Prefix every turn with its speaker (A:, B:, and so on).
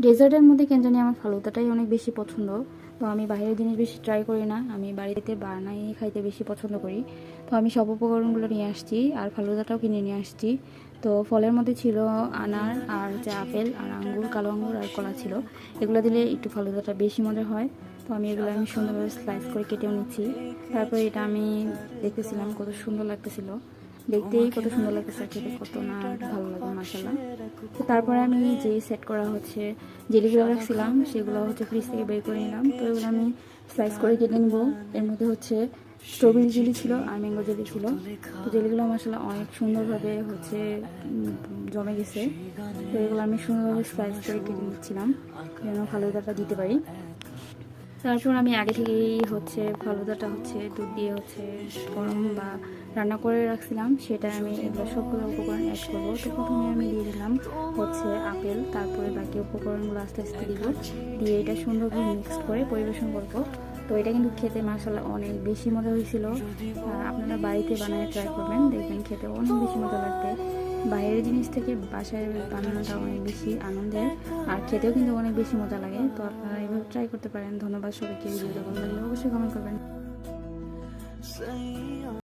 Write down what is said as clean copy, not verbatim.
A: ডেজার্টের মধ্যে কেন জানি আমার ফালুদাটাই অনেক বেশি পছন্দ। তো আমি বাইরের জিনিস বেশি ট্রাই করি না, আমি বাড়িতে বানাই খাইতে বেশি পছন্দ করি। তো আমি সব উপকরণগুলো নিয়ে আসছি আর ফালুদাটাও কিনে নিয়ে আসছি। তো ফলের মধ্যে ছিল আনার আর হচ্ছে আপেল আর আঙ্গুর, কালো আঙ্গুর আর কলা ছিল। এগুলো দিলে একটু ফালুদাটা বেশি মজা হয়। তো এগুলো আমি সুন্দরভাবে স্লাইস করে কেটেও নিচ্ছি। তারপরে এটা আমি দেখতেছিলাম কত সুন্দর লাগতেছিল, দেখতেই কত সুন্দর লাগতেছে, খেতে কত না ভালো লাগে মাশাআল্লাহ। তো তারপরে আমি যে সেট করা হচ্ছে জেলিগুলো রাখছিলাম সেগুলো হচ্ছে ফ্রিজ থেকে বের করে নিলাম। তো এগুলো আমি স্লাইস করে কেটে নিব। এর মধ্যে হচ্ছে স্ট্রবেরি জেলি ছিল আর ম্যাঙ্গো জেলি ছিল। তো জেলিগুলো মাশাআল্লাহ অনেক সুন্দরভাবে হচ্ছে জমে গেছে। তো এগুলো আমি সুন্দরভাবে স্লাইস করে কেটে নিচ্ছিলাম যেন ফালুদাটা দিতে পারি। তারপর আমি আগে থেকেই হচ্ছে ফালুদাটা হচ্ছে দুধ দিয়ে হচ্ছে গরম বা রান্না করে রাখছিলাম, সেটা আমি এগুলো সবগুলো উপকরণ অ্যাড করবো। তো প্রথমে আমি দিয়ে দিলাম হচ্ছে আপেল, তারপরে বাকি উপকরণগুলো আস্তে আস্তে দিব, দিয়ে এটা সুন্দরভাবে মিক্স করে পরিবেশন করব। তো এটা কিন্তু খেতে মাশাআল্লাহ অনেক বেশি মজা হয়েছিল। আপনারা বাড়িতে বানিয়ে ট্রাই করবেন, দেখবেন খেতে অনেক বেশি মজা লাগবে। বাইরের জিনিস থেকে বাসায় বানানোটা অনেক বেশি আনন্দের আর খেতেও কিন্তু অনেক বেশি মজা লাগে। তো আপনারা এইভাবে ট্রাই করতে পারেন। ধন্যবাদ সবাইকে। ভিডিওটা ভালো লাগলে অবশ্যই কমেন্ট করবেন।